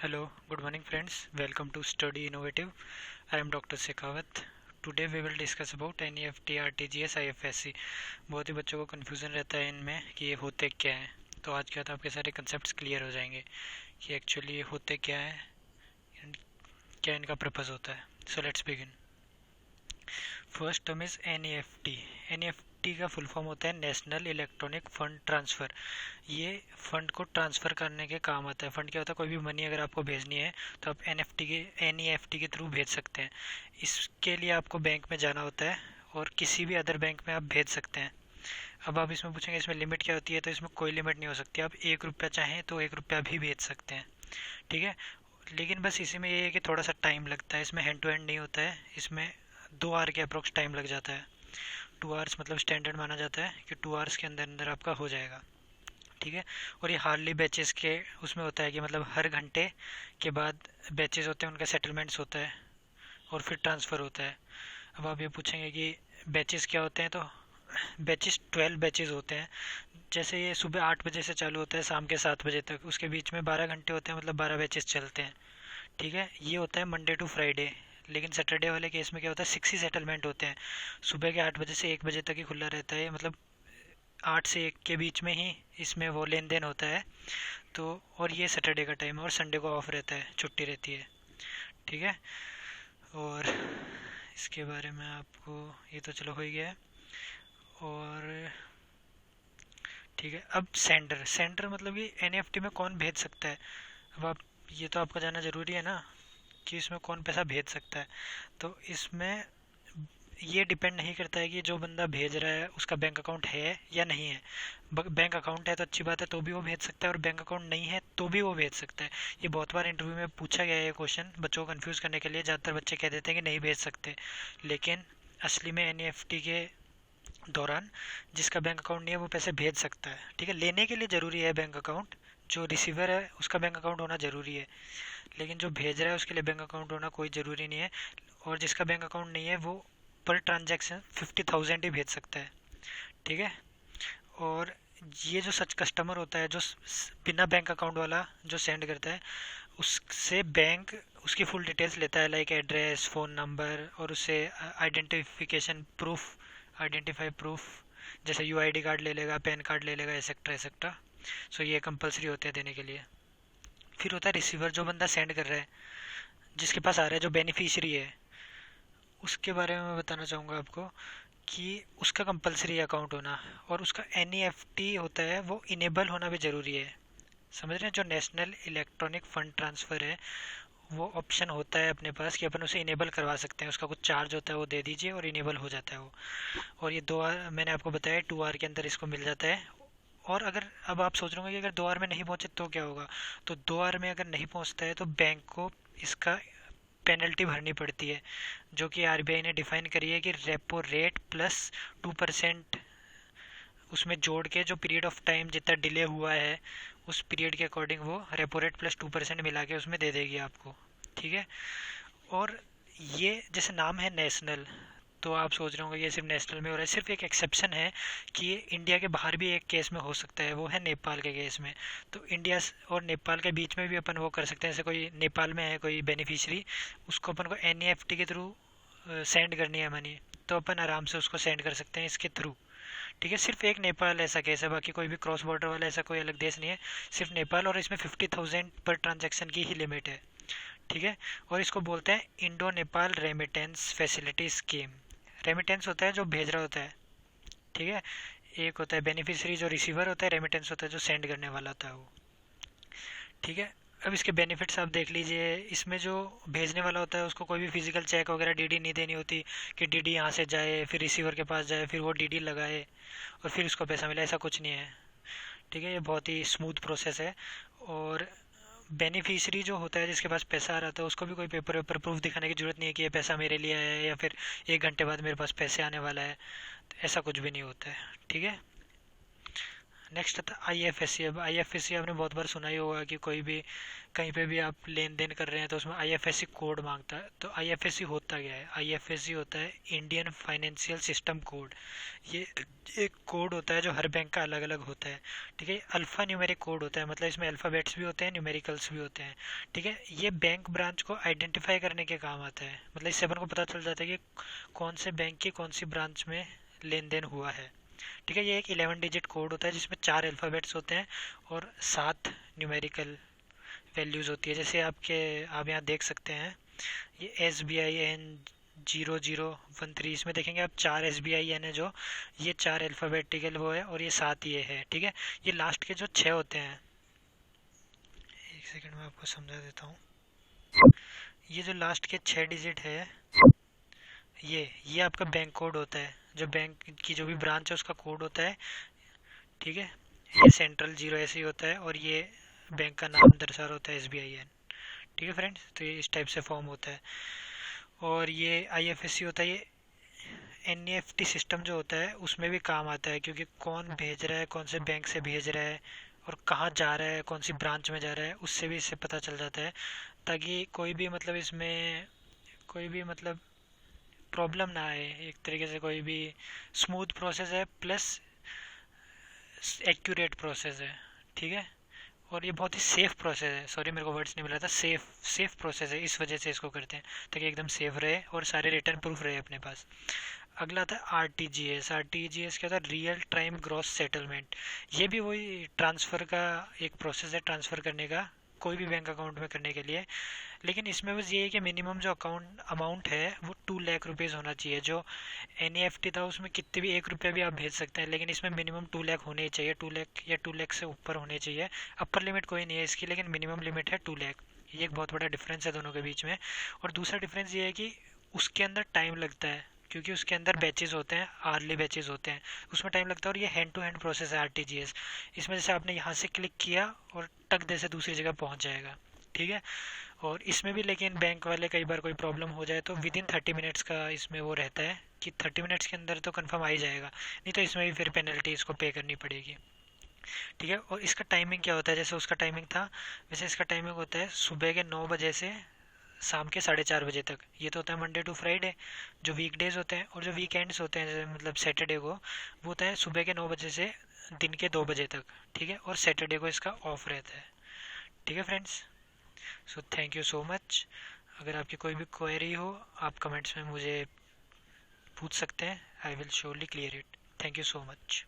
Hello, good morning friends. Welcome to Study Innovative. I am Dr. Shekhawat. Today we will discuss about NEFT, RTGS, IFSC. बहुत ही बच्चों को confusion रहता है इनमें कि ये होते क्या हैं। तो आज क्या तो आपके सारे कंसेप्ट्स क्लियर हो जाएंगे कि एक्चुअली ये होते क्या है, क्या इनका पर्पज़ होता है। So let's begin. First term is NEFT। NEFT का फुल फॉर्म होता है नेशनल इलेक्ट्रॉनिक फंड ट्रांसफ़र। ये फंड को ट्रांसफ़र करने के काम आता है। फंड क्या होता है, कोई भी मनी अगर आपको भेजनी है तो आप NEFT के थ्रू भेज सकते हैं। इसके लिए आपको बैंक में जाना होता है और किसी भी अदर बैंक में आप भेज सकते हैं। अब आप इसमें पूछेंगे इसमें लिमिट क्या होती है, तो इसमें कोई लिमिट नहीं हो सकती। आप 1 रुपया चाहें तो 1 रुपया भी भेज सकते हैं, ठीक है। लेकिन बस इसी में ये है कि थोड़ा सा टाइम लगता है। इसमें हैंड टू हैंड नहीं होता है, इसमें 2 आवर के अप्रोक्स टाइम लग जाता है। 2 आवर्स मतलब स्टैंडर्ड माना जाता है कि 2 आवर्स के अंदर अंदर आपका हो जाएगा, ठीक है। और ये हार्डली बैचेस के उसमें होता है कि मतलब हर घंटे के बाद बैचेस होते हैं, उनका सेटलमेंट्स होता है और फिर ट्रांसफ़र होता है। अब आप ये पूछेंगे कि बैचेस क्या होते हैं, तो बैचेस 12 बैचेस होते हैं। जैसे ये सुबह 8 बजे से चालू होता है शाम के 7 बजे तक, उसके बीच में 12 घंटे होते हैं, मतलब 12 बैचेस चलते हैं, ठीक है। ये होता है मंडे टू फ्राइडे। लेकिन सैटरडे वाले केस में क्या होता है, 6 ही सेटलमेंट होते हैं। सुबह के 8 बजे से 1 बजे तक ही खुला रहता है, मतलब 8 से 1 के बीच में ही इसमें वो लेन देन होता है। तो और ये सैटरडे का टाइम है और संडे को ऑफ रहता है, छुट्टी रहती है, ठीक है। और इसके बारे में आपको ये तो चलो हो ही गया है। और ठीक है, अब सेंडर सेंडर मतलब कि NEFT में कौन भेज सकता है। अब आप ये तो आपको जानना ज़रूरी है ना कि इसमें कौन पैसा भेज सकता है। तो इसमें ये डिपेंड नहीं करता है कि जो बंदा भेज रहा है उसका बैंक अकाउंट है या नहीं है। बैंक अकाउंट है तो अच्छी बात है, तो भी वो भेज सकता है, और बैंक अकाउंट नहीं है तो भी वो भेज सकता है। ये बहुत बार इंटरव्यू में पूछा गया है ये क्वेश्चन, बच्चों को कंफ्यूज करने के लिए। ज़्यादातर बच्चे कह देते हैं कि नहीं भेज सकते, लेकिन असली में NEFT के दौरान जिसका बैंक अकाउंट नहीं है वो पैसे भेज सकता है, ठीक है। लेने के लिए ज़रूरी है बैंक अकाउंट, जो रिसीवर है उसका बैंक अकाउंट होना ज़रूरी है, लेकिन जो भेज रहा है उसके लिए बैंक अकाउंट होना कोई ज़रूरी नहीं है। और जिसका बैंक अकाउंट नहीं है वो पर ट्रांजैक्शन 50,000 ही भेज सकता है, ठीक है। और ये जो सच कस्टमर होता है जो बिना बैंक अकाउंट वाला जो सेंड करता है, उससे बैंक उसकी फुल डिटेल्स लेता है, लाइक एड्रेस, फ़ोन नंबर, और उससे आइडेंटिफिकेशन प्रूफ, आइडेंटिफाई प्रूफ, जैसे UID कार्ड ले लेगा, पैन कार्ड ले लेगा, एक्सेट्रा एक्सेट्रा। सो ये कंपलसरी होते हैं देने के लिए। फिर होता है रिसीवर, जो बंदा सेंड कर रहा है, जिसके पास आ रहा है, जो बेनिफिशियरी है, उसके बारे में मैं बताना चाहूँगा आपको कि उसका कंपलसरी अकाउंट होना और उसका NEFT होता है वो इनेबल होना भी ज़रूरी है। समझ रहे हैं, जो नेशनल इलेक्ट्रॉनिक फ़ंड ट्रांसफ़र है वो ऑप्शन होता है अपने पास कि अपन उसे इनेबल करवा सकते हैं। उसका कुछ चार्ज होता है, वो दे दीजिए और इनेबल हो जाता है वो। और ये 2 आवर मैंने आपको बताया, 2 आवर के अंदर इसको मिल जाता है। और अगर अब आप सोच रहे होंगे कि अगर 2 आवर में नहीं पहुंचे तो क्या होगा, तो 2 आवर में अगर नहीं पहुंचता है तो बैंक को इसका पेनल्टी भरनी पड़ती है, जो कि RBI ने डिफाइन करी है कि रेपो रेट प्लस 2% उसमें जोड़ के, जो पीरियड ऑफ टाइम जितना डिले हुआ है उस पीरियड के अकॉर्डिंग वो रेपो रेट प्लस 2% मिला के उसमें दे देगी आपको, ठीक है। और ये जैसे नाम है नेशनल, तो आप सोच रहे होंगे ये सिर्फ नेशनल में हो रहा है। सिर्फ एक एक्सेप्शन है कि ये इंडिया के बाहर भी एक केस में हो सकता है, वो है नेपाल के केस में। तो इंडिया और नेपाल के बीच में भी अपन वो कर सकते हैं। जैसे कोई नेपाल में है कोई बेनिफिशियरी, उसको अपन को NEFT के थ्रू सेंड करनी है मनी, तो अपन आराम से उसको सेंड कर सकते हैं इसके थ्रू, ठीक है। सिर्फ एक नेपाल ऐसा केस है, बाकी कोई भी क्रॉस बॉर्डर वाला ऐसा कोई अलग देश नहीं है, सिर्फ नेपाल। और इसमें 50,000 पर ट्रांजैक्शन की ही लिमिट है, ठीक है। और इसको बोलते हैं Indo Nepal remittance facility scheme. Remittance होता है जो भेज रहा होता है, ठीक है। एक होता है बेनिफिशियरी जो रिसीवर होता है, रेमिटेंस होता है जो सेंड करने वाला होता है वो, ठीक है। अब इसके बेनिफिट्स आप देख लीजिए। इसमें जो भेजने वाला होता है उसको कोई भी फिजिकल चेक वगैरह DD नहीं देनी होती कि DD यहाँ से जाए फिर रिसीवर के पास जाए फिर वो DD लगाए और फिर उसको पैसा मिले, ऐसा कुछ नहीं है, ठीक है। ये बहुत ही स्मूथ प्रोसेस है। और बेनिफिशियरी जो होता है जिसके पास पैसा आ रहा था, उसको भी कोई पेपर वेपर प्रूफ दिखाने की जरूरत नहीं है कि ये पैसा मेरे लिए आया है या फिर 1 घंटे बाद मेरे पास पैसे आने वाला है, तो ऐसा कुछ भी नहीं होता है, ठीक है। नेक्स्ट आता है आईएफएससी। अब आईएफएससी आपने बहुत बार सुना ही होगा कि कोई भी कहीं पे भी आप लेन देन कर रहे हैं तो उसमें आईएफएससी कोड मांगता है। तो आईएफएससी होता क्या है? आईएफएससी होता है इंडियन फाइनेंशियल सिस्टम कोड। ये एक कोड होता है जो हर बैंक का अलग अलग होता है। ठीक है, अल्फा न्यूमेरिक कोड होता है, मतलब इसमें अल्फ़ाबेट्स भी होते हैं, न्यूमेरिकल्स भी होते हैं। ठीक है, ये बैंक ब्रांच को आइडेंटिफाई करने के काम आता है। मतलब इससे अपन को पता चल जाता है कि कौन से बैंक की कौन सी ब्रांच में लेन देन हुआ है। ठीक है, ये एक 11 डिजिट कोड होता है जिसमें 4 अल्फ़ाबेट्स होते हैं और 7 न्यूमेरिकल वैल्यूज़ होती है। जैसे आप यहाँ देख सकते हैं, ये SBIN 0013, इसमें देखेंगे आप 4 SBIN है, जो ये 4 अल्फ़ाबेटिकल वो है, और ये 7 ये है। ठीक है, ये लास्ट के जो 6 होते हैं, एक सेकंड में आपको समझा देता हूँ। ये जो लास्ट के 6 डिजिट है, ये आपका बैंक कोड होता है, जो बैंक की जो भी ब्रांच है उसका कोड होता है। ठीक है, ये सेंट्रल जीरो ऐसे ही होता है, और ये बैंक का नाम दर्शा रहा होता है, SBIN। ठीक है फ्रेंड्स, तो ये इस टाइप से फॉर्म होता है। और ये आईएफएससी होता है, ये एनईएफटी सिस्टम जो होता है उसमें भी काम आता है, क्योंकि कौन भेज रहा है, कौन से बैंक से भेज रहा है और कहाँ जा रहा है, कौन सी ब्रांच में जा रहा है, उससे भी इससे पता चल जाता है, ताकि कोई भी मतलब इसमें कोई भी मतलब प्रॉब्लम ना आए। एक तरीके से कोई भी स्मूथ प्रोसेस है, प्लस एक्यूरेट प्रोसेस है। ठीक है, और ये बहुत ही सेफ प्रोसेस है। सॉरी, मेरे को वर्ड्स नहीं मिला था। सेफ प्रोसेस है, इस वजह से इसको करते हैं ताकि एकदम सेफ रहे और सारे रिटर्न प्रूफ रहे अपने पास। अगला आता है आरटीजीएस। आरटीजीएस क्या होता है? Real time gross settlement. ये भी वही ट्रांसफ़र का एक प्रोसेस है, ट्रांसफ़र करने का कोई भी बैंक अकाउंट में करने के लिए। लेकिन इसमें बस ये है कि मिनिमम जो अकाउंट अमाउंट है वो 2 लाख रुपीज़ होना चाहिए। जो एनईएफटी था उसमें कितने भी 1 रुपया भी आप भेज सकते हैं, लेकिन इसमें मिनिमम 2 लाख होने ही चाहिए। 2 लाख या 2 लाख से ऊपर होने चाहिए। अपर लिमिट कोई नहीं है इसकी, लेकिन मिनिमम लिमिट है 2 लाख। ये एक बहुत बड़ा डिफरेंस है दोनों के बीच में। और दूसरा डिफरेंस ये है कि उसके अंदर टाइम लगता है, क्योंकि उसके अंदर बैचेस होते हैं, आर्ली बैचेस होते हैं, उसमें टाइम लगता है। और ये हैंड टू हैंड प्रोसेस है आरटीजीएस। इसमें जैसे आपने यहाँ से क्लिक किया और टक दे से दूसरी जगह पहुँच जाएगा। ठीक है, और इसमें भी लेकिन बैंक वाले कई बार कोई प्रॉब्लम हो जाए तो विद इन 30 मिनट्स का इसमें वो रहता है कि 30 मिनट्स के अंदर तो कंफर्म आ ही जाएगा, नहीं तो इसमें भी फिर पेनल्टी इसको पे करनी पड़ेगी। ठीक है, और इसका टाइमिंग क्या होता है? जैसे उसका टाइमिंग था वैसे इसका टाइमिंग होता है सुबह के 9 बजे से शाम के 4:30 बजे तक। ये तो होता है मंडे टू फ्राइडे, जो वीकडेज होते हैं। और जो वीकेंड्स होते हैं, जैसे मतलब सैटरडे को, वो होता है सुबह के 9 बजे से दिन के 2 बजे तक। ठीक है, और सैटरडे को इसका ऑफ रहता है। ठीक है friends, so thank you so much. अगर आपकी कोई भी क्वेरी हो आप कमेंट्स में मुझे पूछ सकते हैं। I will surely clear it. Thank you so much.